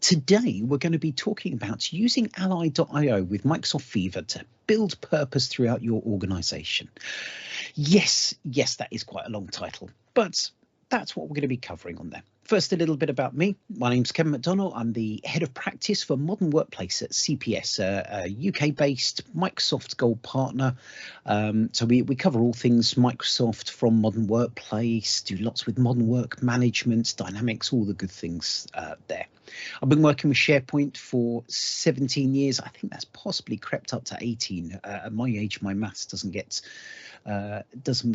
Today, we're going to be talking about using Ally.io with Microsoft Viva to build purpose throughout your organization. Yes, that is quite a long title, but that's what we're going to be covering on there. First, a little bit about me. My name's Kevin McDonnell. I'm the head of practice for Modern Workplace at CPS, a UK-based Microsoft Gold partner. So we cover all things Microsoft from Modern Workplace, do lots with modern work management, Dynamics, all the good things there. I've been working with SharePoint for 17 years. I think that's possibly crept up to 18. At my age, my maths doesn't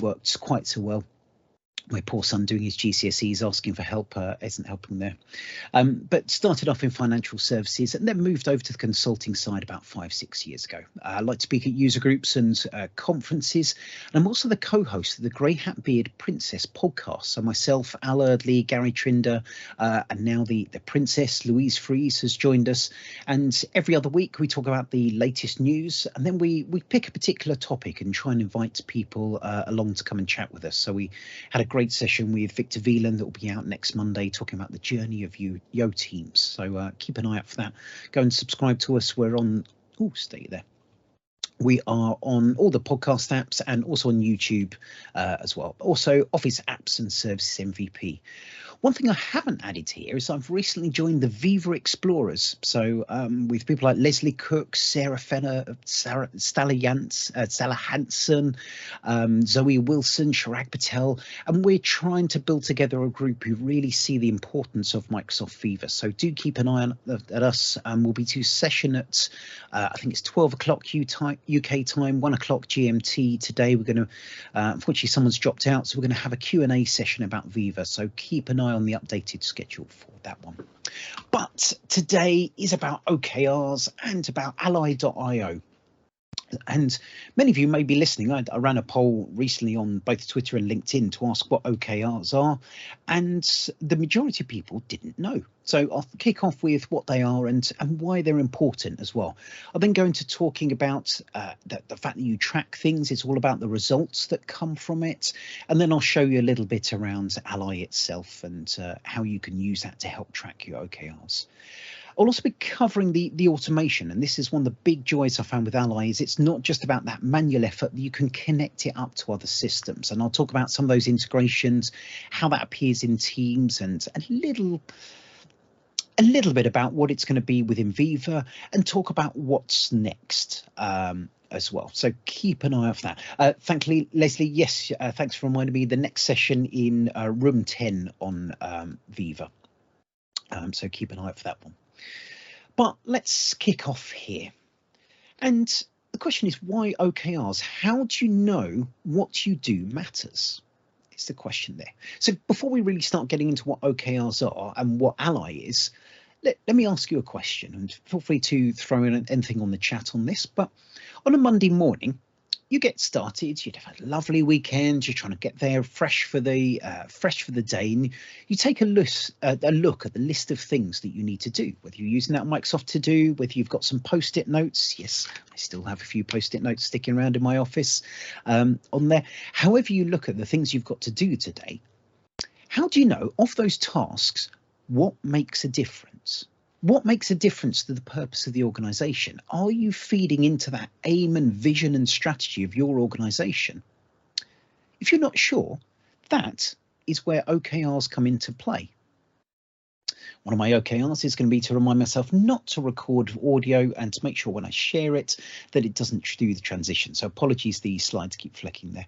work quite so well. My poor son doing his GCSEs asking for help isn't helping there. But started off in financial services and then moved over to the consulting side about 5-6 years ago. I like to speak at user groups and conferences. And I'm also the co-host of the Grey Hat Beard Princess podcast. So myself, Al Erdley, Gary Trinder, and now the Princess, Louise Fries, has joined us. And every other week we talk about the latest news, and then we pick a particular topic and try and invite people along to come and chat with us. So we had a great session with Victor Veland that will be out next Monday, talking about the journey of Yo teams. So keep an eye out for that. Go and subscribe to us. We're on, stay there. We are on all the podcast apps and also on YouTube as well. Also Office Apps and Services MVP. One thing I haven't added here is I've recently joined the Viva Explorers. So with people like Leslie Cook, Sarah Fenner, Stella Hansen, Zoe Wilson, Chirag Patel, and we're trying to build together a group who really see the importance of Microsoft Viva. So do keep an eye on at us. We'll be to session at I think it's 12 o'clock UK time, 1 o'clock GMT today. We're going to unfortunately someone's dropped out, so we're going to have a Q&A session about Viva. So keep an eye on the updated schedule for that one. But today is about OKRs and about Ally.io. And many of you may be listening. I ran a poll recently on both Twitter and LinkedIn to ask what OKRs are, and the majority of people didn't know. So I'll kick off with what they are and why they're important as well. I'll then go into talking about the fact that you track things. It's all about the results that come from it. And then I'll show you a little bit around Ally itself and how you can use that to help track your OKRs. I'll also be covering the automation, and this is one of the big joys I found with Ally is it's not just about that manual effort, you can connect it up to other systems, and I'll talk about some of those integrations, how that appears in Teams, and a little bit about what it's going to be within Viva, and talk about what's next as well. So keep an eye out for that. Thankfully, Leslie, yes, thanks for reminding me, the next session in room 10 on Viva. So keep an eye out for that one. But let's kick off here. And the question is, why OKRs? How do you know what you do matters? It's the question there. So before we really start getting into what OKRs are and what Ally is, let me ask you a question, and feel free to throw in anything on the chat on this. But on a Monday morning, you get started, you'd have a lovely weekend, you're trying to get there fresh for the day, and you take a look at the list of things that you need to do, whether you're using that Microsoft To Do, whether you've got some post-it notes. Yes, I still have a few post-it notes sticking around in my office on there. However you look at the things you've got to do today, how do you know of those tasks what makes a difference? What makes a difference to the purpose of the organization? Are you feeding into that aim and vision and strategy of your organization? If you're not sure, that is where OKRs come into play. One of my OKRs is going to be to remind myself not to record audio and to make sure when I share it that it doesn't do the transition. So apologies, the slides keep flicking there.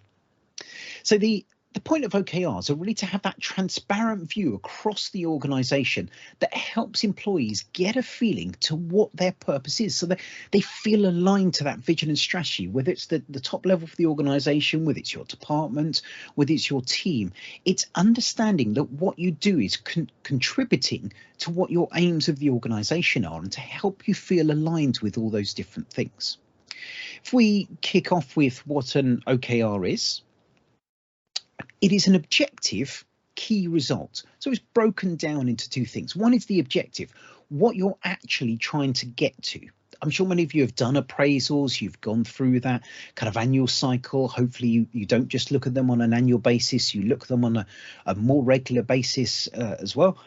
So the point of OKRs are really to have that transparent view across the organization that helps employees get a feeling to what their purpose is, so that they feel aligned to that vision and strategy, whether it's the top level of the organization, whether it's your department, whether it's your team. It's understanding that what you do is contributing to what your aims of the organization are, and to help you feel aligned with all those different things. If we kick off with what an OKR is, it is an objective key result. So it's broken down into two things. One is the objective, what you're actually trying to get to. I'm sure many of you have done appraisals, you've gone through that kind of annual cycle. Hopefully you don't just look at them on an annual basis, you look at them on a more regular basis as well.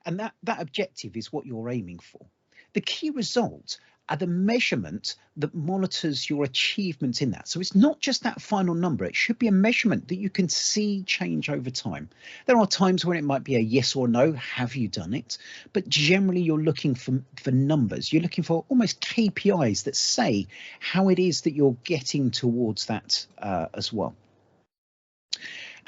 And that objective is what you're aiming for. The key result are the measurement that monitors your achievements in that. So it's not just that final number. It should be a measurement that you can see change over time. There are times when it might be a yes or no, have you done it? But generally you're looking for numbers. You're looking for almost KPIs that say how it is that you're getting towards that as well.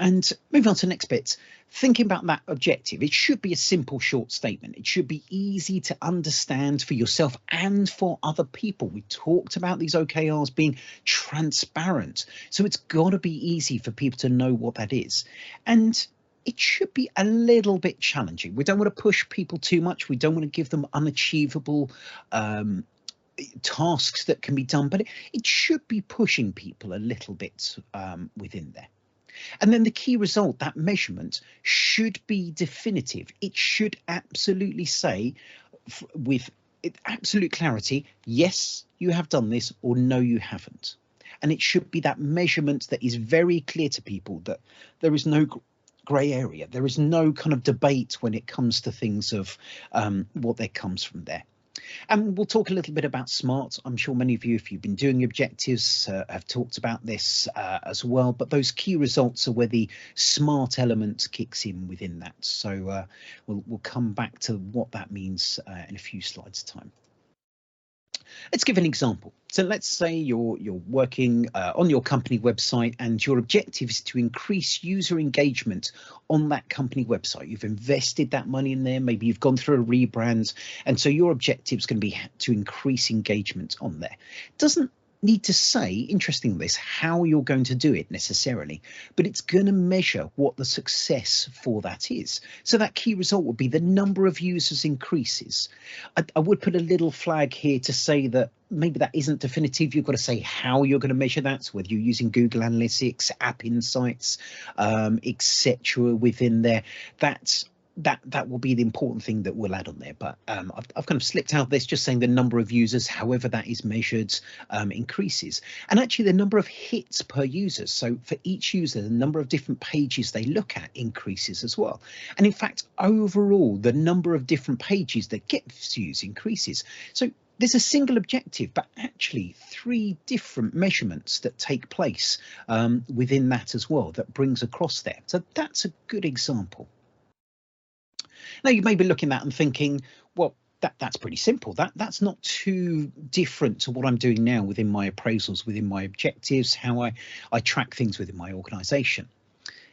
And moving on to the next bit, thinking about that objective, it should be a simple, short statement. It should be easy to understand for yourself and for other people. We talked about these OKRs being transparent. So it's got to be easy for people to know what that is. And it should be a little bit challenging. We don't want to push people too much. We don't want to give them unachievable tasks that can be done, but it should be pushing people a little bit within there. And then the key result, that measurement, should be definitive. It should absolutely say with absolute clarity, yes, you have done this, or no, you haven't. And it should be that measurement that is very clear to people, that there is no grey area. There is no kind of debate when it comes to things of what there comes from there. And we'll talk a little bit about SMART. I'm sure many of you, if you've been doing objectives, have talked about this as well. But those key results are where the SMART element kicks in within that. So we'll come back to what that means in a few slides' time. Let's give an example. So let's say you're working on your company website and your objective is to increase user engagement on that company website. You've invested that money in there, maybe you've gone through a rebrand, and so your objective is going to be to increase engagement on there. It doesn't need to say, interesting this, how you're going to do it necessarily, but it's going to measure what the success for that is. So that key result would be the number of users increases. I would put a little flag here to say that maybe that isn't definitive. You've got to say how you're going to measure that, so whether you're using Google Analytics, App Insights, etc. within there. That will be the important thing that we'll add on there. But I've kind of slipped out of this, just saying the number of users, however that is measured, increases. And actually the number of hits per user. So for each user, the number of different pages they look at increases as well. And in fact, overall, the number of different pages that gets used increases. So there's a single objective, but actually 3 different measurements that take place within that as well, that brings across there. So that's a good example. Now you may be looking at and thinking, well, that's pretty simple. That's not too different to what I'm doing now within my appraisals, within my objectives, how I track things within my organisation.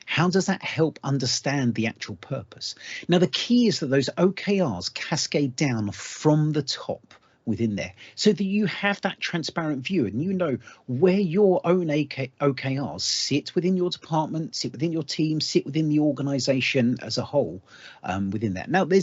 How does that help understand the actual purpose? Now, the key is that those OKRs cascade down from the top within there, so that you have that transparent view and you know where your own OKRs sit within your department, sit within your team, sit within the organisation as a whole within that. Now there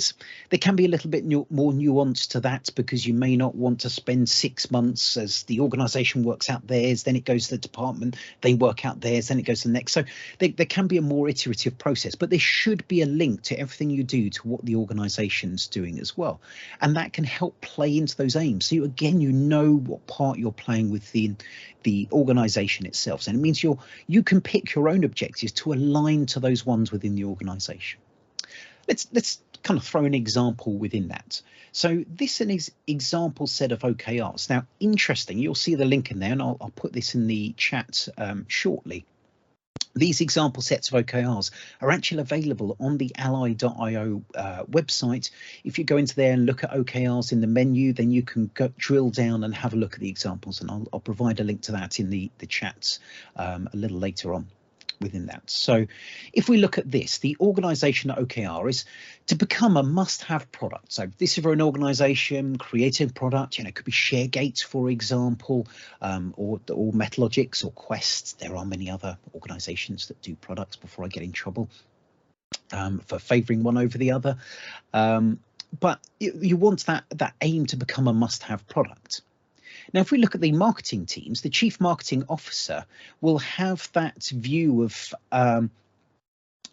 can be a little bit more nuance to that, because you may not want to spend 6 months as the organisation works out theirs, then it goes to the department, they work out theirs, then it goes to the next. So there can be a more iterative process, but there should be a link to everything you do to what the organisation's doing as well, and that can help play into those aims. So you know what part you're playing within the organization itself. And it means you can pick your own objectives to align to those ones within the organization. Let's kind of throw an example within that. So this is an example set of OKRs. Now, interesting, you'll see the link in there, and I'll put this in the chat shortly. These example sets of OKRs are actually available on the ally.io website. If you go into there and look at OKRs in the menu, then you can drill down and have a look at the examples, and I'll provide a link to that in the chats a little later on within that. So if we look at this, the organisation OKR is to become a must-have product. So this is for an organisation creating a product, it could be ShareGate, for example, or Metalogics or Quest. There are many other organisations that do products, before I get in trouble for favouring one over the other. But you want that aim to become a must-have product. Now, if we look at the marketing teams, the chief marketing officer will have that view of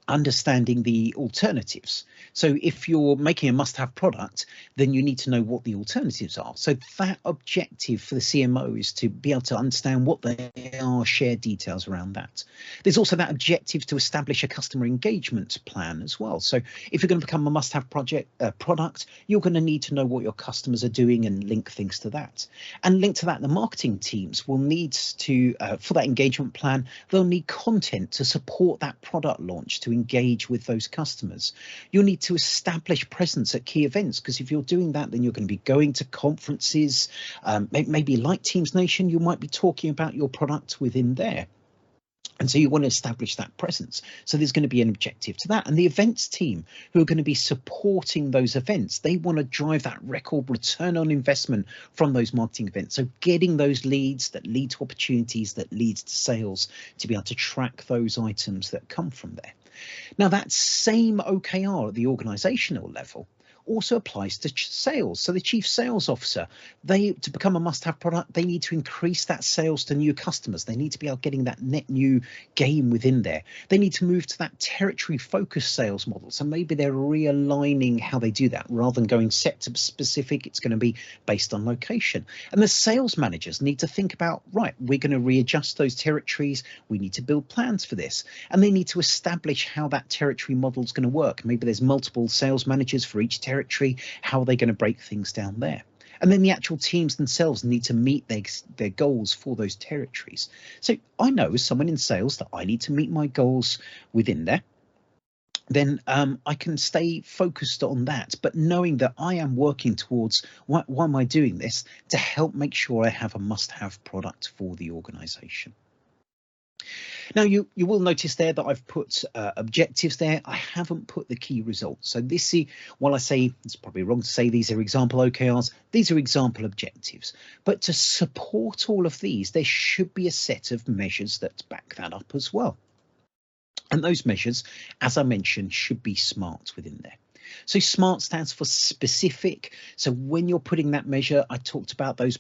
understanding the alternatives. So if you're making a must-have product, then you need to know what the alternatives are. So that objective for the CMO is to be able to understand what they are, share details around that. There's also that objective to establish a customer engagement plan as well. So if you're going to become a must-have product, you're going to need to know what your customers are doing and link things to that. And linked to that, the marketing teams will need to, for that engagement plan, they'll need content to support that product launch, to engage with those customers. You'll need to establish presence at key events, because if you're doing that, then you're going to be going to conferences, maybe like Teams Nation, you might be talking about your product within there. And so you want to establish that presence. So there's going to be an objective to that. And the events team who are going to be supporting those events, they want to drive that record return on investment from those marketing events. So getting those leads that lead to opportunities, that leads to sales, to be able to track those items that come from there. Now, that same OKR at the organizational level also applies to sales. So the chief sales officer, to become a must-have product, they need to increase that sales to new customers. They need to be out getting that net new game within there. They need to move to that territory focused sales model. So maybe they're realigning how they do that. Rather than going sector specific, it's going to be based on location. And the sales managers need to think about, right, we're going to readjust those territories. We need to build plans for this. And they need to establish how that territory model is going to work. Maybe there's multiple sales managers for each territory. How are they going to break things down there? And then the actual teams themselves need to meet their goals for those territories. So I know as someone in sales that I need to meet my goals within there. Then I can stay focused on that, but knowing that I am working towards why am I doing this, to help make sure I have a must-have product for the organization. Now, you will notice there that I've put objectives there. I haven't put the key results. So while I say it's probably wrong to say these are example OKRs, these are example objectives. But to support all of these, there should be a set of measures that back that up as well. And those measures, as I mentioned, should be SMART within there. So SMART stands for specific. So when you're putting that measure, I talked about those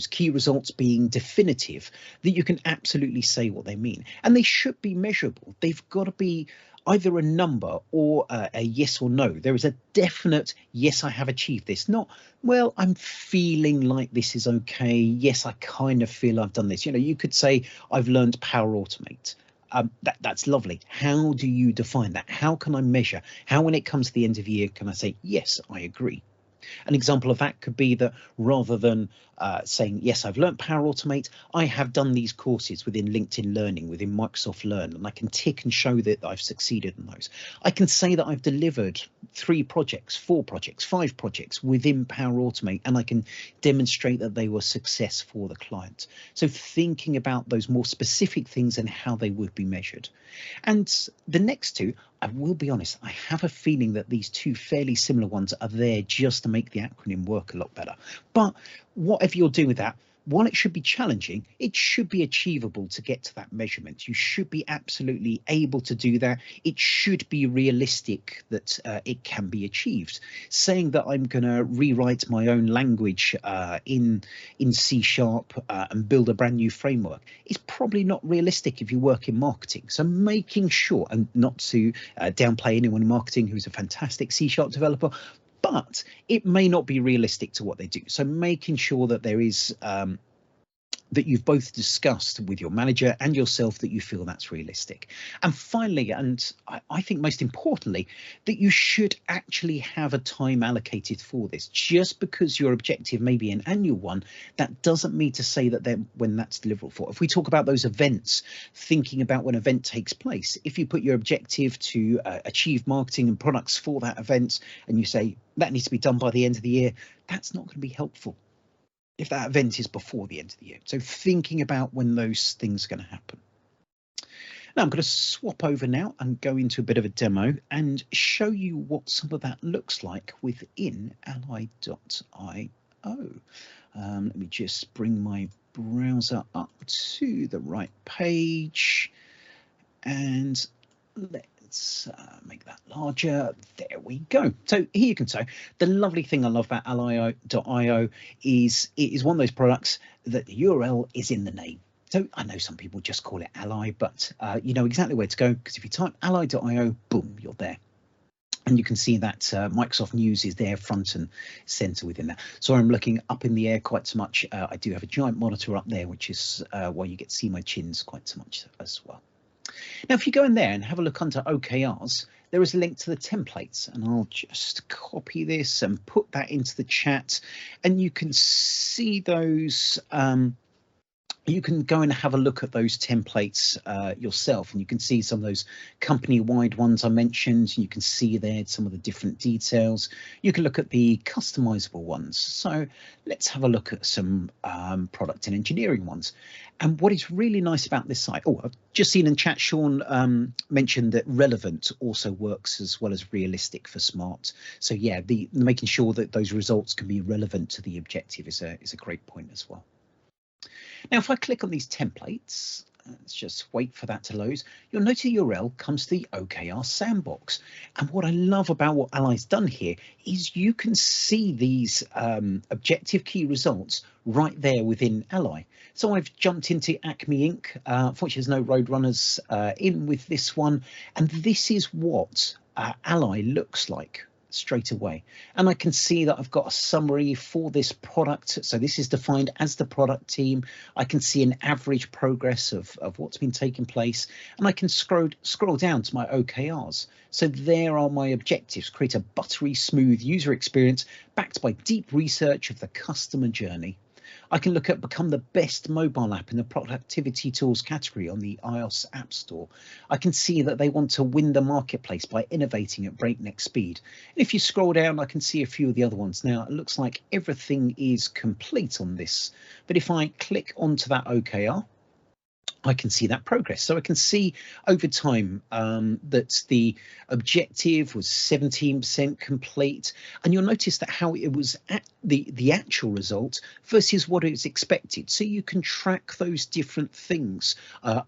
key results being definitive, that you can absolutely say what they mean. And they should be measurable. They've got to be either a number or a yes or no. There is a definite, yes, I have achieved this. Not, well, I'm feeling like this is okay. Yes, I kind of feel I've done this. You know, you could say I've learned Power Automate. That's lovely. How do you define that? How can I measure? How, when it comes to the end of the year, can I say, yes, I agree? An example of that could be that rather than saying, yes, I've learned Power Automate, I have done these courses within LinkedIn Learning, within Microsoft Learn, and I can tick and show that I've succeeded in those. I can say that I've delivered 3 projects, 4 projects, 5 projects within Power Automate, and I can demonstrate that they were success for the client. So thinking about those more specific things and how they would be measured. And the next two, I will be honest, I have a feeling that these 2 fairly similar ones are there just to make the acronym work a lot better. But whatever you're doing with that, while it should be challenging, it should be achievable to get to that measurement. You should be absolutely able to do that. It should be realistic that it can be achieved. Saying that I'm going to rewrite my own language in C# and build a brand new framework is probably not realistic if you work in marketing. So making sure, and not to downplay anyone in marketing who's a fantastic C# developer, but it may not be realistic to what they do. So making sure that there is that you've both discussed with your manager and yourself that you feel that's realistic. And finally, and I think most importantly, that you should actually have a time allocated for this. Just because your objective may be an annual one, that doesn't mean to say that when that's deliverable for. If we talk about those events, thinking about when an event takes place, if you put your objective to achieve marketing and products for that event, and you say that needs to be done by the end of the year, that's not going to be helpful if that event is before the end of the year. So thinking about when those things are going to happen. Now I'm going to swap over now and go into a bit of a demo and show you what some of that looks like within ally.io. Let me just bring my browser up to the right page and let's make that larger. There we go. So here you can see the lovely thing I love about ally.io is it is one of those products that the URL is in the name. So I know some people just call it Ally, but you know exactly where to go, because if you type ally.io, boom, you're there. And you can see that Microsoft News is there front and center within that. So I'm looking up in the air quite so much. I do have a giant monitor up there, which is why you get to see my chins quite so much as well. Now, if you go in there and have a look under OKRs, there is a link to the templates, and I'll just copy this and put that into the chat, and you can see those. You can go and have a look at those templates yourself, and you can see some of those company-wide ones I mentioned. You can see there some of the different details. You can look at the customizable ones. So let's have a look at some product and engineering ones. And what is really nice about this site, oh, I've just seen in chat, Sean mentioned that relevant also works as well as realistic for smart. So yeah, the making sure that those results can be relevant to the objective is a great point as well. Now, if I click on these templates, let's just wait for that to load, you'll notice the URL comes to the OKR Sandbox. And what I love about what Ally's done here is you can see these objective key results right there within Ally. So I've jumped into Acme Inc. Unfortunately, there's no Roadrunners in with this one. And this is what Ally looks like straight away, and I can see that I've got a summary for this product. So this is defined as the product team. I can see an average progress of what's been taking place, and I can scroll down to my OKRs. So there are my objectives: create a buttery smooth user experience backed by deep research of the customer journey. I can look at become the best mobile app in the productivity tools category on the iOS App Store. I can see that they want to win the marketplace by innovating at breakneck speed. And if you scroll down, I can see a few of the other ones. Now, it looks like everything is complete on this, but if I click onto that OKR, I can see that progress. So I can see over time that the objective was 17% complete, and you'll notice that how it was at the actual result versus what is expected. So you can track those different things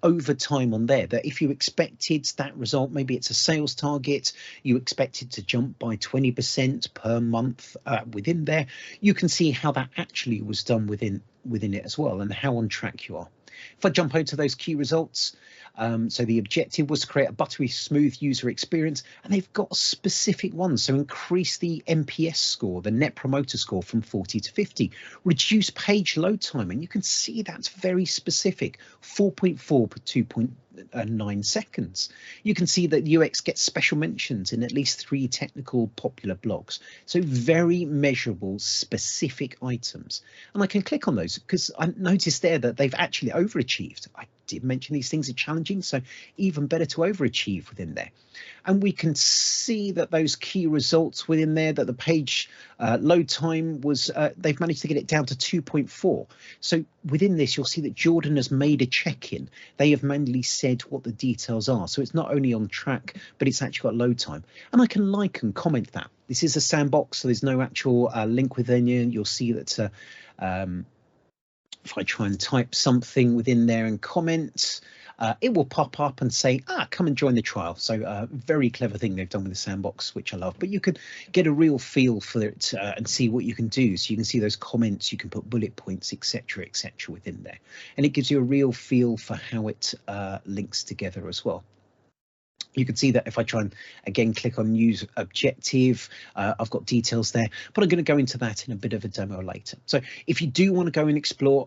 over time on there, that if you expected that result, maybe it's a sales target, you expected to jump by 20% per month within there, you can see how that actually was done within it as well, and how on track you are. If I jump over to those key results, so the objective was to create a buttery smooth user experience, and they've got specific ones. So increase the NPS score, the net promoter score, from 40 to 50, reduce page load time, and you can see that's very specific, 4.4 per 2.9 seconds. You can see that UX gets special mentions in at least 3 technical popular blogs. So very measurable, specific items. And I can click on those because I noticed there that they've actually overachieved. I did mention these things are challenging, so even better to overachieve within there. And we can see that those key results within there, that the page load time was, they've managed to get it down to 2.4. So within this, you'll see that Jordan has made a check-in. They have manually said what the details are. So it's not only on track, but it's actually got load time. And I can like and comment that. This is a sandbox, so there's no actual link within you. You'll see that if I try and type something within there and comment, it will pop up and say, come and join the trial. So very clever thing they've done with the sandbox, which I love. But you could get a real feel for it and see what you can do. So you can see those comments, you can put bullet points, etc., within there. And it gives you a real feel for how it links together as well. You can see that if I try and again click on use objective, I've got details there, but I'm going to go into that in a bit of a demo later. So if you do want to go and explore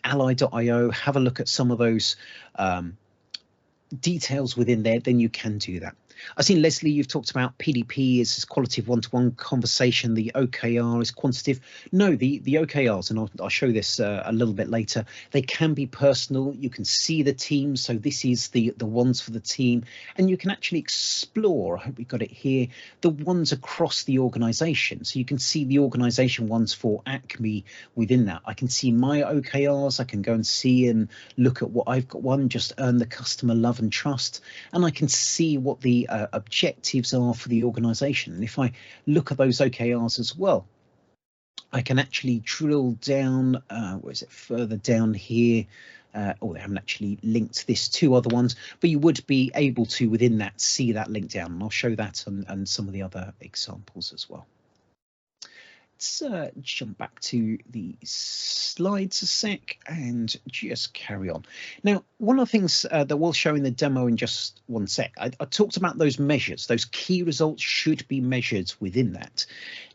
ally.io, have a look at some of those details within there, then you can do that. I've seen, Leslie, you've talked about PDP is qualitative one-to-one conversation. The OKR is quantitative. No, the OKRs, and I'll show this a little bit later, they can be personal. You can see the team. So this is the ones for the team, and you can actually explore, I hope we got it here, the ones across the organization. So you can see the organization ones for Acme within that. I can see my OKRs. I can go and see and look at what I've got. One, just earn the customer love and trust, and I can see what the objectives are for the organization. And if I look at those OKRs as well, I can actually drill down, where is it, further down here. They haven't actually linked this to other ones, but you would be able to within that see that link down, and I'll show that and some of the other examples as well. let's jump back to the slides a sec and just carry on. Now, one of the things that we'll show in the demo in just one sec, I talked about those measures. Those key results should be measured within that.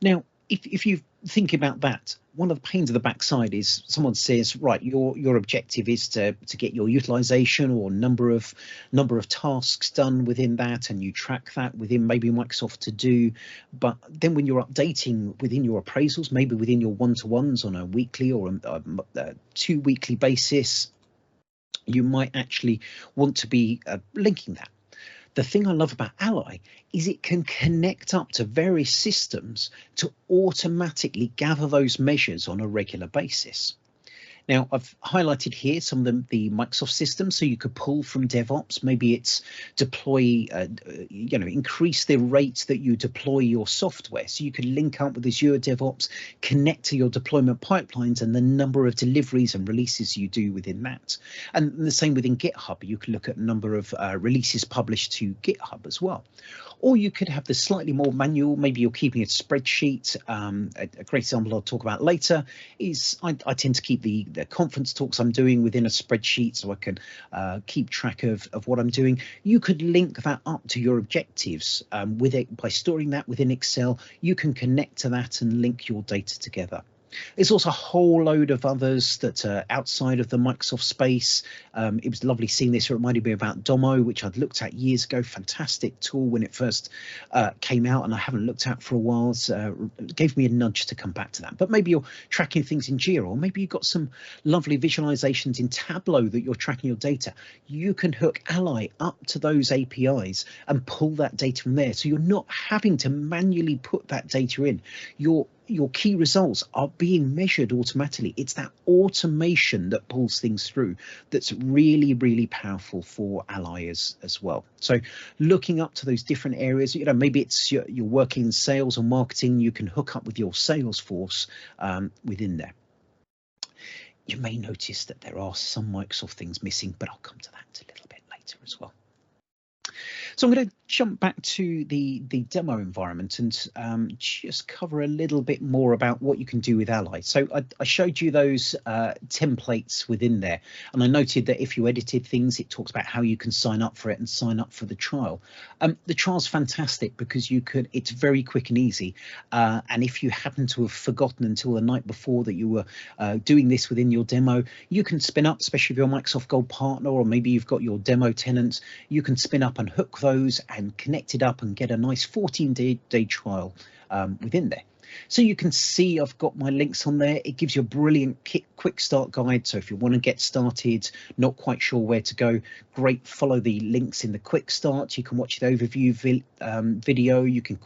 Now, if you think about that, one of the pains of the backside is someone says, right, your objective is to get your utilization or number of tasks done within that, and you track that within maybe Microsoft To Do. But then when you're updating within your appraisals, maybe within your one-to-ones on a weekly or a 2 weekly basis, you might actually want to be linking that. The thing I love about Ally is it can connect up to various systems to automatically gather those measures on a regular basis. Now, I've highlighted here some of the Microsoft systems, so you could pull from DevOps. Maybe it's deploy, increase the rate that you deploy your software. So you could link up with Azure DevOps, connect to your deployment pipelines and the number of deliveries and releases you do within that. And the same within GitHub. You could look at a number of releases published to GitHub as well. Or you could have the slightly more manual, maybe you're keeping a spreadsheet. A great example I'll talk about later is I tend to keep the conference talks I'm doing within a spreadsheet so I can keep track of what I'm doing. You could link that up to your objectives with it by storing that within Excel. You can connect to that and link your data together. There's also a whole load of others that are outside of the Microsoft space. It was lovely seeing this. It reminded me about Domo, which I'd looked at years ago. Fantastic tool when it first came out, and I haven't looked at for a while. So it gave me a nudge to come back to that. But maybe you're tracking things in Jira, or maybe you've got some lovely visualizations in Tableau that you're tracking your data. You can hook Ally up to those APIs and pull that data from there. So you're not having to manually put that data in. Your key results are being measured automatically. It's that automation that pulls things through that's really, really powerful for Ally as well. So looking up to those different areas, maybe it's you're working in sales or marketing, you can hook up with your Salesforce within there. You may notice that there are some Microsoft things missing, but I'll come to that a little bit later as well. So I'm going to jump back to the demo environment and just cover a little bit more about what you can do with Ally. So I showed you those templates within there, and I noted that if you edited things, it talks about how you can sign up for it and sign up for the trial. The trial's fantastic because it's very quick and easy. And if you happen to have forgotten until the night before that you were doing this within your demo, you can spin up, especially if you're a Microsoft Gold partner, or maybe you've got your demo tenants, you can spin up and hook those and connect it up and get a nice 14-day trial within there. So you can see I've got my links on there. It gives you a brilliant quick start guide. So if you want to get started, not quite sure where to go, great, follow the links in the quick start. You can watch the overview video. You can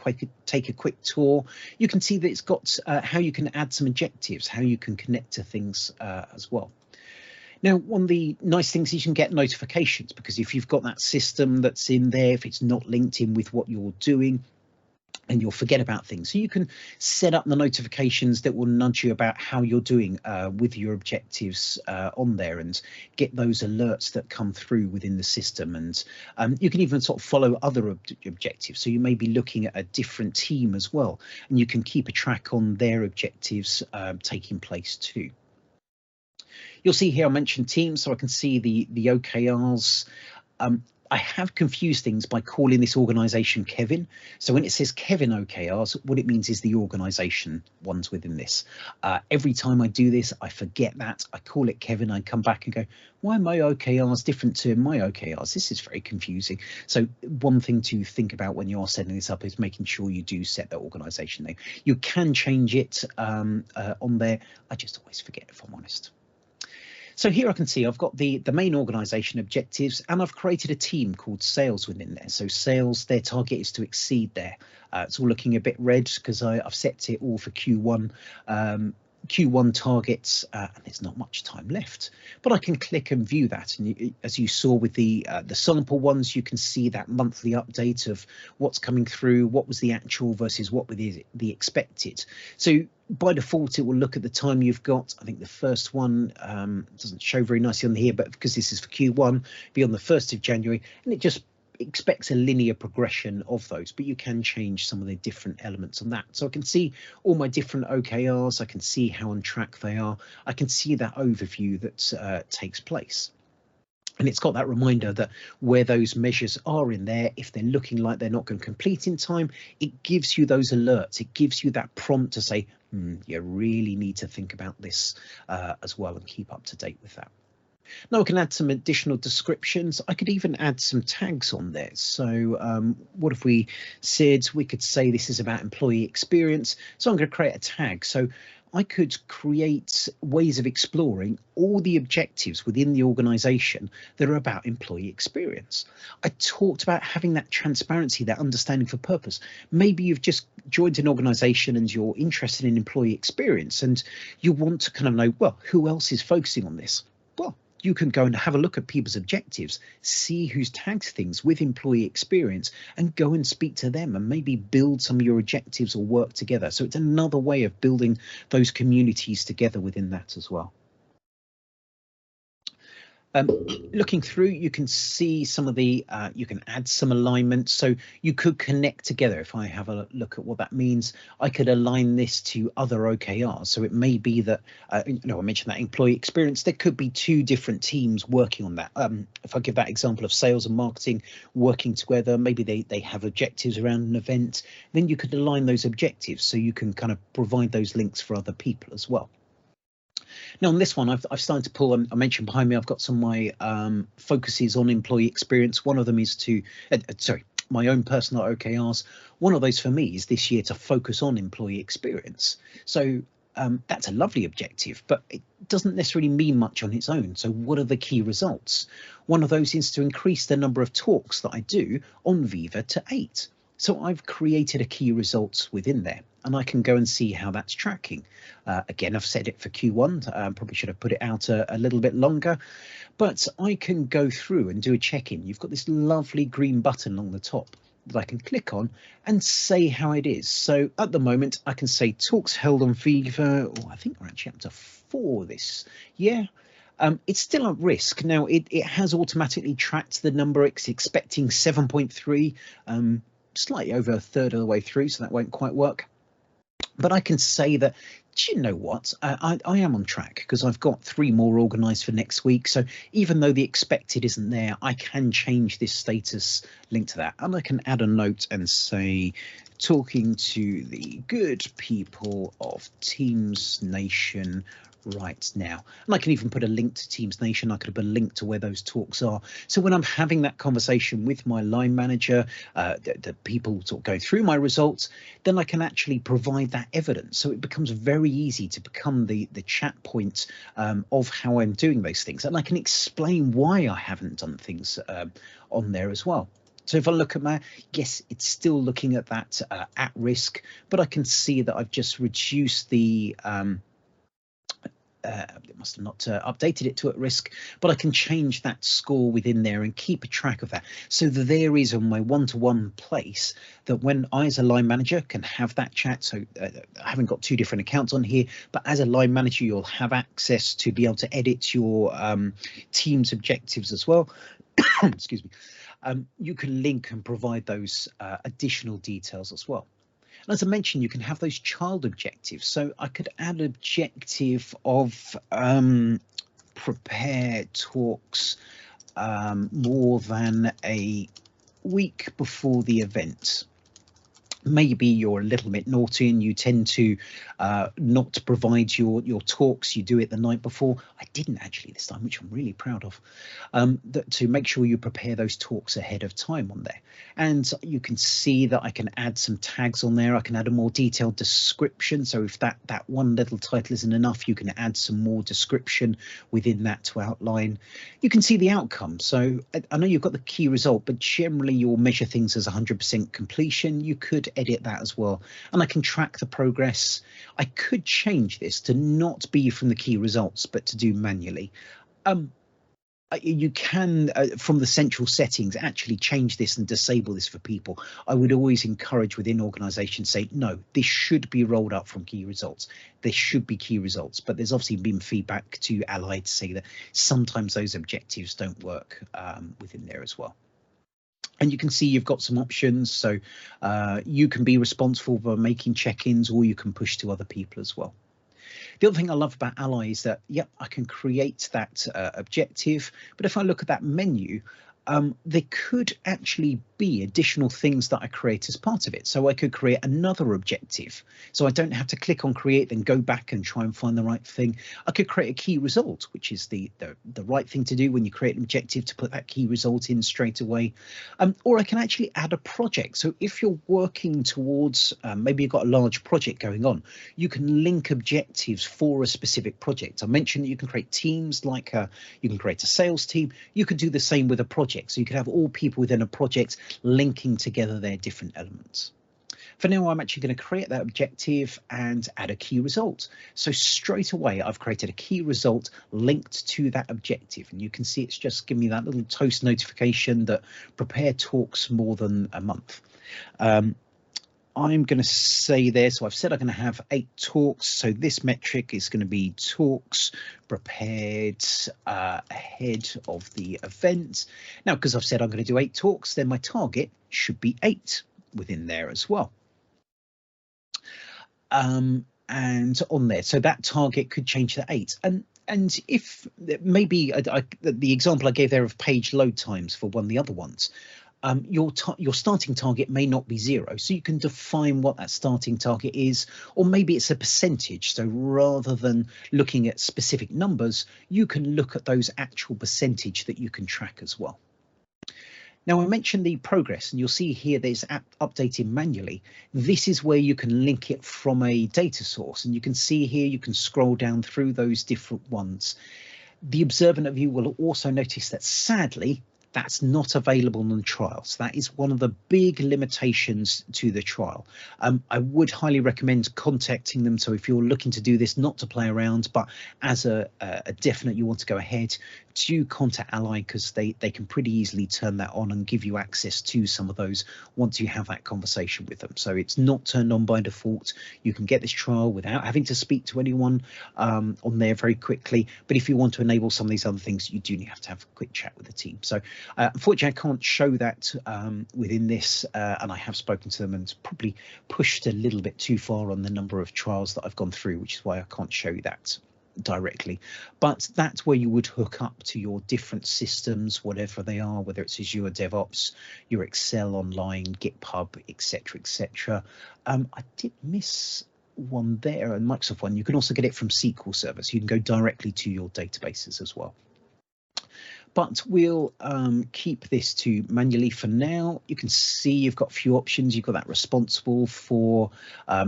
take a quick tour. You can see that it's got how you can add some objectives, how you can connect to things as well. Now, one of the nice things is you can get notifications, because if you've got that system that's in there, if it's not linked in with what you're doing, and you'll forget about things. So you can set up the notifications that will nudge you about how you're doing with your objectives on there, and get those alerts that come through within the system. And you can even sort of follow other objectives. So you may be looking at a different team as well, and you can keep a track on their objectives taking place too. You'll see here I mentioned teams, so I can see the OKRs. I have confused things by calling this organization Kevin. So when it says Kevin OKRs, what it means is the organization ones within this. Every time I do this, I forget that. I call it Kevin. I come back and go, why are my OKRs different to my OKRs? This is very confusing. So one thing to think about when you are setting this up is making sure you do set the organization name. You can change it on there. I just always forget, if I'm honest. So here I can see I've got the main organization objectives, and I've created a team called sales within there. So sales, their target is to exceed there. It's all looking a bit red because I've set it all for Q1 targets, and there's not much time left, but I can click and view that. And as you saw with the sample ones, you can see that monthly update of what's coming through, what was the actual versus what was the expected. So by default, it will look at the time you've got. I think the first one doesn't show very nicely on here, but because this is for Q1, be on the 1st of January, and it just expects a linear progression of those, but you can change some of the different elements on that. So I can see all my different OKRs, I can see how on track they are, I can see that overview that takes place. And it's got that reminder that where those measures are in there, if they're looking like they're not going to complete in time, it gives you those alerts. It gives you that prompt to say, you really need to think about this as well and keep up to date with that. Now I can add some additional descriptions. I could even add some tags on there. So what if we said we could say this is about employee experience? So I'm going to create a tag. So I could create ways of exploring all the objectives within the organization that are about employee experience. I talked about having that transparency, that understanding for purpose. Maybe you've just joined an organization and you're interested in employee experience and you want to kind of know, well, who else is focusing on this? Well, you can go and have a look at people's objectives, see who's tagged things with employee experience and go and speak to them and maybe build some of your objectives or work together. So it's another way of building those communities together within that as well. Looking through, you can see some of the, you can add some alignment. So you could connect together. If I have a look at what that means, I could align this to other OKRs. So it may be that, I mentioned that employee experience, there could be two different teams working on that. If I give that example of sales and marketing working together, maybe they have objectives around an event, then you could align those objectives so you can kind of provide those links for other people as well. Now on this one, I've started to pull, I mentioned behind me, I've got some of my focuses on employee experience. One of them is to, my own personal OKRs. One of those for me is this year to focus on employee experience. So that's a lovely objective, but it doesn't necessarily mean much on its own. So what are the key results? One of those is to increase the number of talks that I do on Viva to 8. So I've created a key results within there and I can go and see how that's tracking. Again, I've set it for Q1, probably should have put it out a little bit longer, but I can go through and do a check-in. You've got this lovely green button along the top that I can click on and say how it is. So at the moment, I can say talks held on Viva, I think we're actually up to 4 this year. It's still at risk. Now, it has automatically tracked the number. It's expecting 7.3. Slightly over a third of the way through, so that won't quite work. But I can say that, do you know what? I am on track because I've got 3 more organised for next week. So even though the expected isn't there, I can change this status link to that. And I can add a note and say, talking to the good people of Teams Nation right now. And I can even put a link to Teams Nation. I could have a link to where those talks are. So when I'm having that conversation with my line manager, the people sort of go through my results, then I can actually provide that evidence. So it becomes very easy to become the chat point of how I'm doing those things. And I can explain why I haven't done things on there as well. So if I look at my, yes, it's still looking at that at risk, but I can see that I've just reduced the it must have not updated it to at risk, but I can change that score within there and keep a track of that. So that there is on my one-to-one place that when I as a line manager can have that chat. So I haven't got 2 different accounts on here, but as a line manager, you'll have access to be able to edit your team's objectives as well. Excuse me. You can link and provide those additional details as well. And as I mentioned, you can have those child objectives. So I could add an objective of prepare talks more than a week before the event. Maybe you're a little bit naughty and you tend to not provide your talks. You do it the night before. I didn't actually this time, which I'm really proud of, to make sure you prepare those talks ahead of time on there. And you can see that I can add some tags on there. I can add a more detailed description. So if that one little title isn't enough, you can add some more description within that to outline. You can see the outcome. So I know you've got the key result, but generally you'll measure things as 100% completion. You could edit that as well, and I can track the progress. I could change this to not be from the key results, but to do manually. You can, from the central settings, actually change this and disable this for people. I would always encourage within organizations say, no, this should be rolled up from key results. There should be key results, but there's obviously been feedback to Allied to say that sometimes those objectives don't work within there as well. And you can see you've got some options. So you can be responsible for making check-ins, or you can push to other people as well. The other thing I love about Ally is that, yep, I can create that objective. But if I look at that menu, there could actually be additional things that I create as part of it. So I could create another objective. So I don't have to click on create, then go back and try and find the right thing. I could create a key result, which is the right thing to do when you create an objective, to put that key result in straight away. Or I can actually add a project. So if you're working towards, maybe you've got a large project going on, you can link objectives for a specific project. I mentioned that you can create teams, like you can create a sales team. You could do the same with a project. So you could have all people within a project linking together their different elements. For now, I'm actually going to create that objective and add a key result. So straight away, I've created a key result linked to that objective. And you can see it's just giving me that little toast notification that prepare talks more than a month. I'm going to say there, so I've said I'm going to have 8 talks. So this metric is going to be talks prepared ahead of the event. Now, because I've said I'm going to do 8 talks, then my target should be 8 within there as well. And on there, so that target could change to 8. And if maybe the example I gave there of page load times for one of the other ones, your starting target may not be 0, so you can define what that starting target is, or maybe it's a percentage. So rather than looking at specific numbers, you can look at those actual percentage that you can track as well. Now, I mentioned the progress, and you'll see here there's updated manually. This is where you can link it from a data source, and you can see here you can scroll down through those different ones. The observant of you will also notice that sadly that's not available on the trial. So that is one of the big limitations to the trial. I would highly recommend contacting them. So if you're looking to do this, not to play around, but as a definite you want to go ahead, do contact Ally, because they can pretty easily turn that on and give you access to some of those once you have that conversation with them. So it's not turned on by default. You can get this trial without having to speak to anyone on there very quickly. But if you want to enable some of these other things, you do have to have a quick chat with the team. So unfortunately, I can't show that within this, and I have spoken to them, and it's probably pushed a little bit too far on the number of trials that I've gone through, which is why I can't show you that directly. But that's where you would hook up to your different systems, whatever they are, whether it's Azure DevOps, your Excel Online, GitHub, etc., etc. I did miss one there, and Microsoft one. You can also get it from SQL Server, so you can go directly to your databases as well. But we'll keep this to manually for now. You can see you've got a few options. You've got that responsible for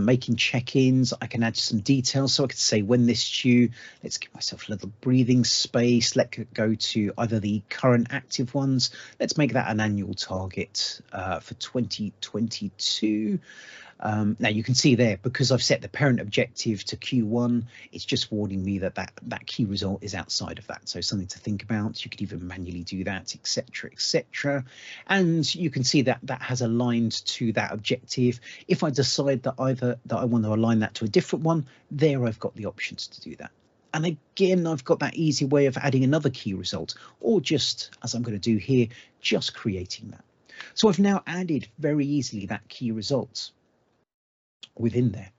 making check-ins. I can add some details. So I could say when this due. Let's give myself a little breathing space. Let's go to either the current active ones. Let's make that an annual target for 2022. Now you can see there, because I've set the parent objective to Q1, it's just warning me that that key result is outside of that. So something to think about. You could even manually do that, etc., etc. And you can see that that has aligned to that objective. If I decide that I want to align that to a different one, there I've got the options to do that. And again, I've got that easy way of adding another key result, or just, as I'm going to do here, just creating that. So I've now added very easily that key result within there.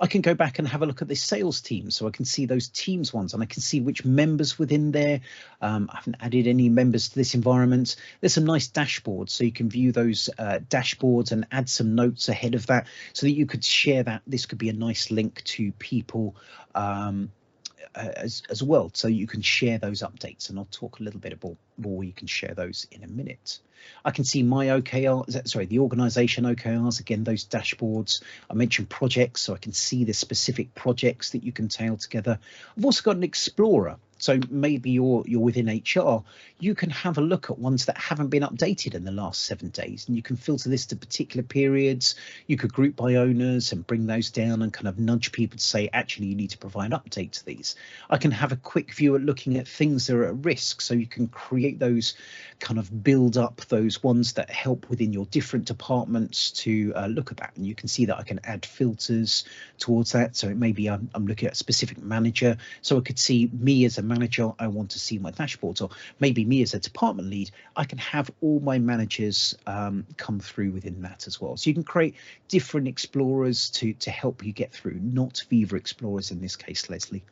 I can go back and have a look at the sales team, so I can see those teams ones, and I can see which members within there. I haven't added any members to this environment. There's some nice dashboards, so you can view those dashboards and add some notes ahead of that, so that you could share that. This could be a nice link to people as well, so you can share those updates, and I'll talk a little bit about more. You can share those in a minute. I can see my OKR, sorry, the organization OKRs, again, those dashboards. I mentioned projects, so I can see the specific projects that you can tail together. I've also got an explorer. So maybe you're within HR, you can have a look at ones that haven't been updated in the last 7 days, and you can filter this to particular periods. You could group by owners and bring those down and kind of nudge people to say, actually, you need to provide updates to these. I can have a quick view at looking at things that are at risk, so you can create those, kind of build up those ones that help within your different departments to look at that. And you can see that I can add filters towards that. So maybe I'm looking at a specific manager, so I could see me as a manager, I want to see my dashboards, or maybe me as a department lead, I can have all my managers come through within that as well. So you can create different explorers to help you get through, not Viva explorers in this case, Leslie,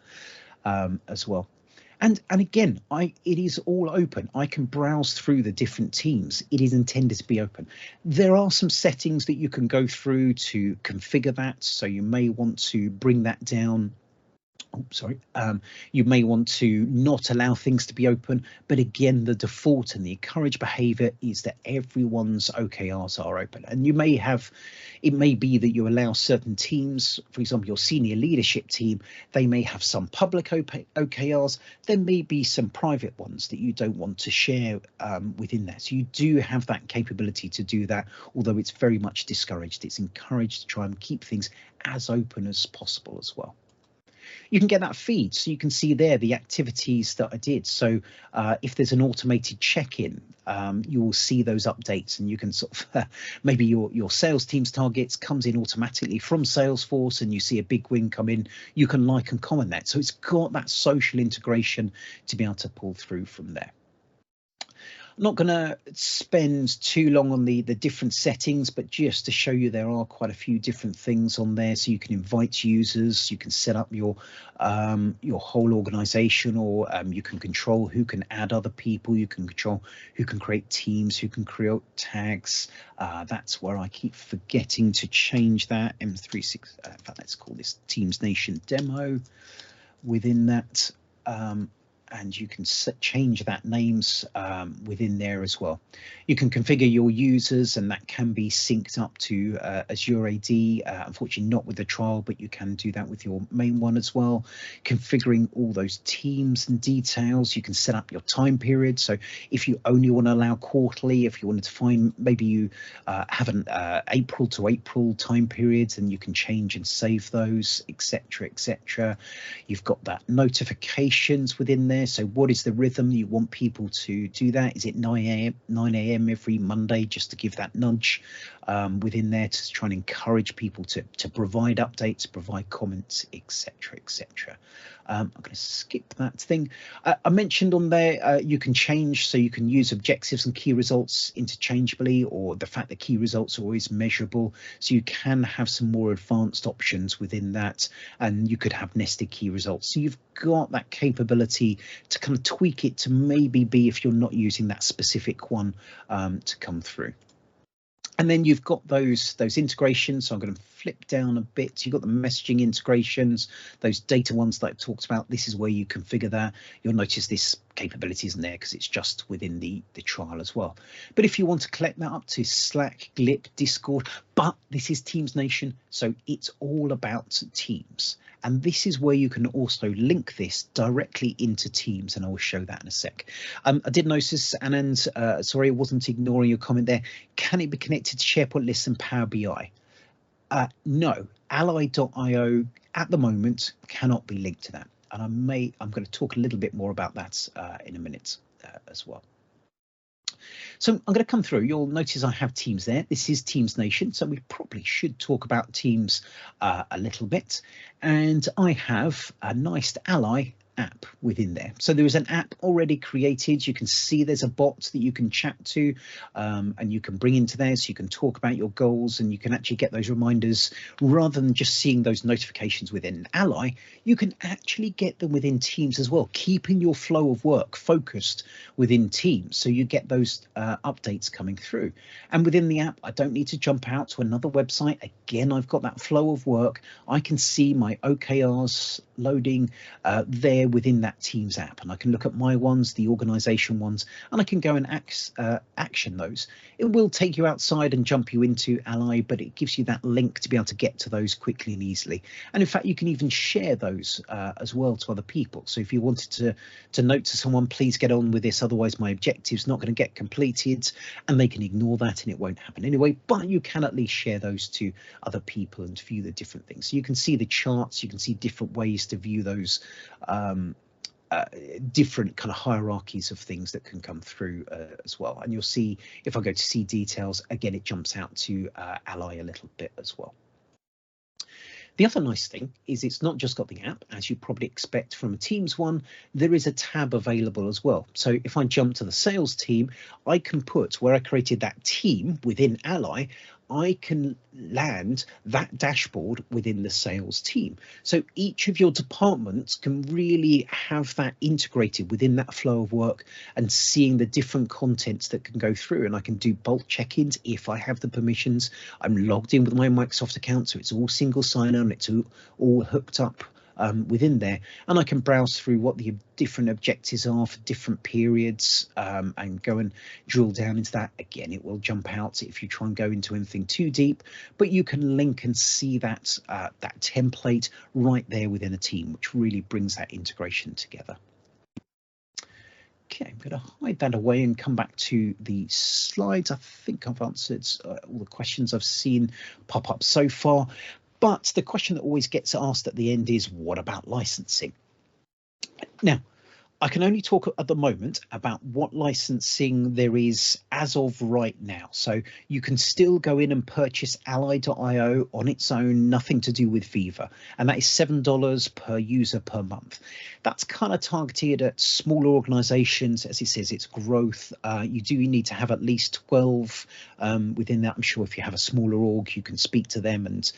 as well. And again, it is all open. I can browse through the different teams. It is intended to be open. There are some settings that you can go through to configure that. So you may want to bring that down. Oh, sorry. You may want to not allow things to be open, but again, the default and the encouraged behavior is that everyone's OKRs are open. And you may have, it may be that you allow certain teams, for example, your senior leadership team, they may have some public OKRs. There may be some private ones that you don't want to share within that. So you do have that capability to do that, although it's very much discouraged. It's encouraged to try and keep things as open as possible as well. You can get that feed, so you can see there the activities that I did. So if there's an automated check-in, you will see those updates, and you can sort of maybe your sales team's targets comes in automatically from Salesforce, and you see a big win come in. You can like and comment that. So it's got that social integration to be able to pull through from there. I'm not going to spend too long on the different settings, but just to show you there are quite a few different things on there. So you can invite users, you can set up your whole organization, or you can control who can add other people, you can control who can create teams, who can create tags. That's where I keep forgetting to change that. M36, in fact, let's call this Teams Nation demo within that. And you can change that names within there as well. You can configure your users, and that can be synced up to Azure AD. Unfortunately, not with the trial, but you can do that with your main one as well. Configuring all those teams and details. You can set up your time period. So if you only want to allow quarterly, if you wanted to find, maybe you have an April to April time periods, then you can change and save those, etc., etc. You've got that notifications within there. So what is the rhythm you want people to do that? Is it 9 a.m. every Monday, just to give that nudge within there to try and encourage people to provide updates, provide comments, etc., etc. I'm going to skip that thing. I mentioned on there you can change, so you can use objectives and key results interchangeably, or the fact that key results are always measurable. So you can have some more advanced options within that, and you could have nested key results. So you've got that capability to kind of tweak it to maybe be, if you're not using that specific one, to come through. And then you've got those integrations. So I'm going to flip down a bit. You've got the messaging integrations, those data ones that I talked about. This is where you configure that. You'll notice this capability isn't there because it's just within the trial as well. But if you want to collect that up to Slack, Glip, Discord, but this is Teams Nation, so it's all about Teams. And this is where you can also link this directly into Teams, and I will show that in a sec. I did notice, Anand, sorry, I wasn't ignoring your comment there. Can it be connected to SharePoint Lists and Power BI? No, ally.io at the moment cannot be linked to that. And I'm going to talk a little bit more about that in a minute as well. So I'm going to come through. You'll notice I have Teams there. This is Teams Nation, so we probably should talk about Teams a little bit. And I have a nice ally app within there. So there is an app already created. You can see there's a bot that you can chat to, and you can bring into there, so you can talk about your goals, and you can actually get those reminders rather than just seeing those notifications within Ally. You can actually get them within Teams as well, keeping your flow of work focused within Teams, so you get those updates coming through. And within the app, I don't need to jump out to another website. Again, I've got that flow of work. I can see my OKRs loading there within that Teams app, and I can look at my ones, the organization ones, and I can go and action those. It will take you outside and jump you into Ally, but it gives you that link to be able to get to those quickly and easily. And in fact, you can even share those as well to other people. So if you wanted to note to someone, please get on with this, otherwise my objective's not going to get completed, and they can ignore that and it won't happen anyway, but you can at least share those to other people and view the different things. So you can see the charts, you can see different ways to view those different kind of hierarchies of things that can come through as well. And you'll see, if I go to see details, again, it jumps out to Ally a little bit as well. The other nice thing is it's not just got the app, as you probably expect from a Teams one, there is a tab available as well. So if I jump to the sales team, I can put where I created that team within Ally, I can land that dashboard within the sales team. So each of your departments can really have that integrated within that flow of work and seeing the different contents that can go through. And I can do bulk check-ins if I have the permissions. I'm logged in with my Microsoft account, so it's all single sign-on, it's all hooked up within there, and I can browse through what the different objectives are for different periods and go and drill down into that. Again, it will jump out if you try and go into anything too deep, but you can link and see that that template right there within a team, which really brings that integration together. Okay, I'm going to hide that away and come back to the slides. I think I've answered all the questions I've seen pop up so far. But the question that always gets asked at the end is, what about licensing? Now, I can only talk at the moment about what licensing there is as of right now. So you can still go in and purchase Ally.io on its own, nothing to do with Viva. And that is $7 per user per month. That's kind of targeted at smaller organizations. As it says, it's growth. You do need to have at least 12 within that. I'm sure if you have a smaller org, you can speak to them and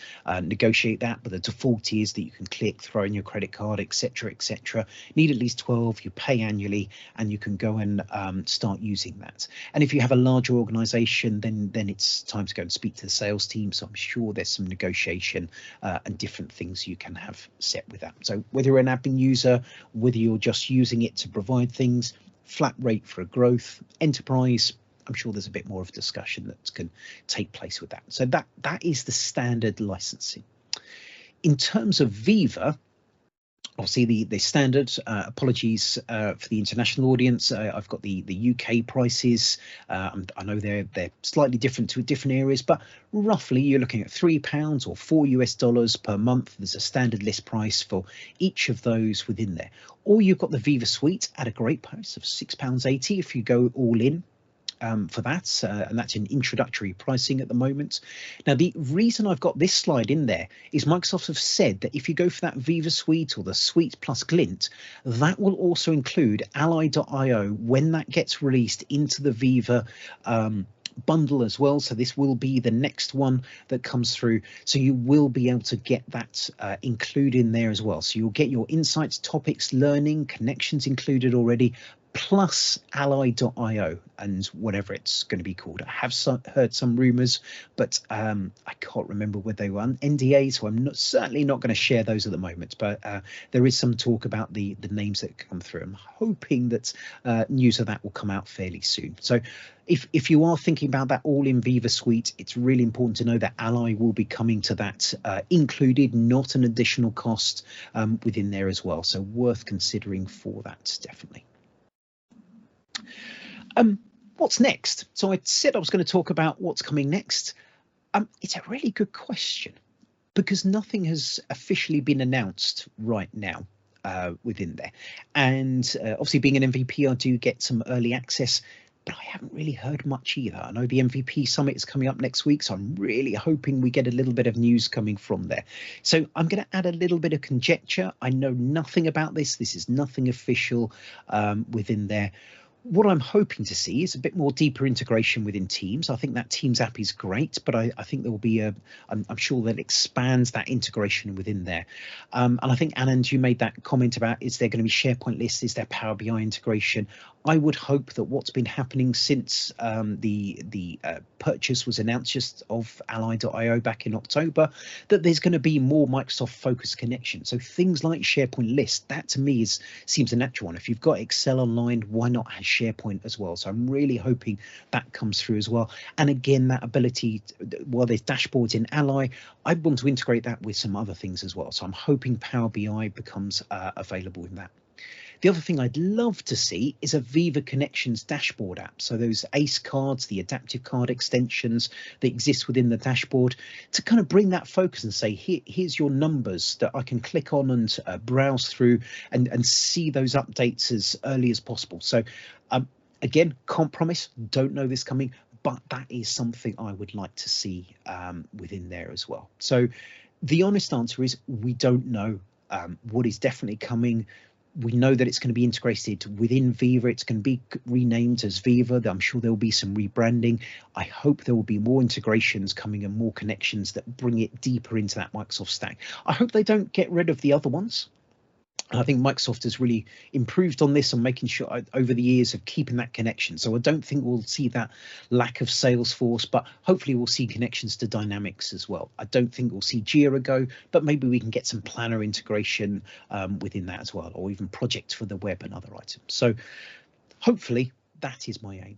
negotiate that. But the default is that you can click, throw in your credit card, etc., etc. Need at least 12. You pay annually and you can go and start using that. And if you have a larger organization, then it's time to go and speak to the sales team. So I'm sure there's some negotiation and different things you can have set with that. So whether you're an admin user, whether you're just using it to provide things, flat rate for a growth, enterprise, I'm sure there's a bit more of a discussion that can take place with that. So that is the standard licensing. In terms of Viva, obviously the standard, apologies for the international audience, I've got the UK prices. I know they're slightly different to different areas, but roughly you're looking at £3 or $4 per month. There's a standard list price for each of those within there. Or you've got the Viva Suite at a great price of £6.80 if you go all in. For that, and that's an introductory pricing at the moment. Now, the reason I've got this slide in there is Microsoft have said that if you go for that Viva Suite or the Suite plus Glint, that will also include Ally.io when that gets released into the Viva bundle as well. So this will be the next one that comes through. So you will be able to get that included in there as well. So you'll get your insights, topics, learning, connections included already, plus Ally.io and whatever it's going to be called. I have heard some rumors, but I can't remember whether they were NDA, so I'm certainly not going to share those at the moment. But there is some talk about the names that come through. I'm hoping that news of that will come out fairly soon. So if you are thinking about that all in Viva Suite, it's really important to know that Ally will be coming to that included, not an additional cost within there as well. So worth considering for that, definitely. What's next? So I said I was going to talk about what's coming next. It's a really good question because nothing has officially been announced right now within there. And obviously being an MVP, I do get some early access, but I haven't really heard much either. I know the MVP Summit is coming up next week, so I'm really hoping we get a little bit of news coming from there. So I'm going to add a little bit of conjecture. I know nothing about this. This is nothing official within there. What I'm hoping to see is a bit more deeper integration within Teams. I think that Teams app is great, but I think there will be I'm sure that expands that integration within there. And I think, Anand, you made that comment about, is there going to be SharePoint lists? Is there Power BI integration? I would hope that what's been happening since the purchase was announced just of Ally.io back in October, that there's going to be more Microsoft focused connection. So things like SharePoint list, that to me seems a natural one. If you've got Excel online, why not have SharePoint as well? So I'm really hoping that comes through as well. And again, that ability, while there's dashboards in Ally, I want to integrate that with some other things as well. So I'm hoping Power BI becomes available in that. The other thing I'd love to see is a Viva Connections dashboard app. So those ACE cards, the adaptive card extensions that exist within the dashboard, to kind of bring that focus and say, here's your numbers that I can click on and browse through and see those updates as early as possible. So again, can't promise, don't know this coming, but that is something I would like to see within there as well. So The honest answer is we don't know. What is definitely coming, we know that it's going to be integrated within Viva. It's going to be renamed as Viva. I'm sure there will be some rebranding. I hope there will be more integrations coming and more connections that bring it deeper into that Microsoft stack. I hope they don't get rid of the other ones. I think Microsoft has really improved on this and making sure over the years of keeping that connection. So I don't think we'll see that lack of Salesforce, but hopefully we'll see connections to Dynamics as well. I don't think we'll see Jira go, but maybe we can get some planner integration within that as well, or even projects for the web and other items. So hopefully that is my aim.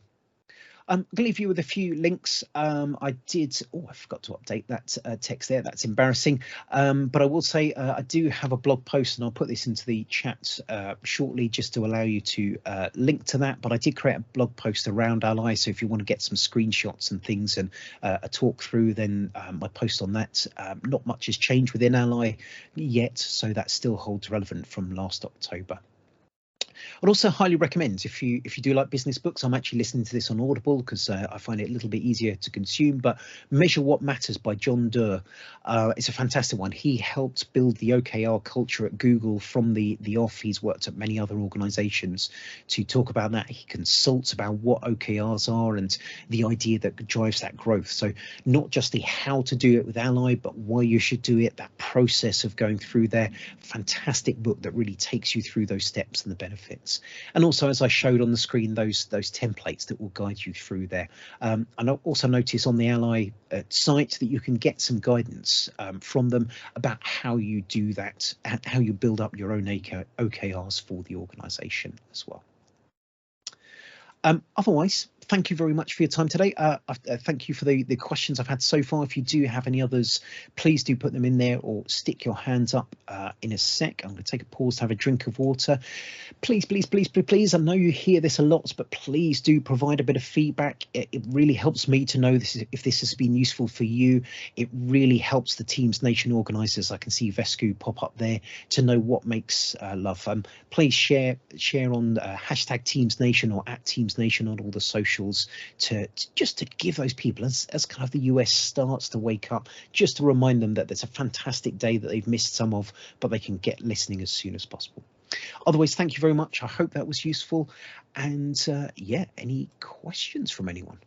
I'm going to leave you with a few links. I forgot to update that text there. That's embarrassing. But I will say I do have a blog post, and I'll put this into the chat shortly just to allow you to link to that. But I did create a blog post around Ally. So if you want to get some screenshots and things and a talk through, then my post on that. Not much has changed within Ally yet, so that still holds relevant from last October. I'd also highly recommend, if you do like business books, I'm actually listening to this on Audible because I find it a little bit easier to consume, but Measure What Matters by John Doerr. It's a fantastic one. He helped build the OKR culture at Google from the off. He's worked at many other organizations to talk about that. He consults about what OKRs are and the idea that drives that growth. So not just the how to do it with Ally, but why you should do it, that process of going through there. Fantastic book that really takes you through those steps and the benefits. And also, as I showed on the screen, those templates that will guide you through there. And I'll also notice on the Ally site that you can get some guidance from them about how you do that, how you build up your own OKRs for the organization as well. Otherwise, thank you very much for your time today. Thank you for the questions I've had so far. If you do have any others, please do put them in there or stick your hands up in a sec. I'm going to take a pause to have a drink of water. Please, please, please, please, please. I know you hear this a lot, but please do provide a bit of feedback. It really helps me to know if this has been useful for you. It really helps the Teams Nation organisers. I can see Vesku pop up there to know what makes love. Please share on hashtag Teams Nation or at Teams Nation on all the socials to give those people as kind of the US starts to wake up, just to remind them that there's a fantastic day that they've missed some of, but they can get listening as soon as possible. Otherwise, thank you very much. I hope that was useful. And yeah, any questions from anyone?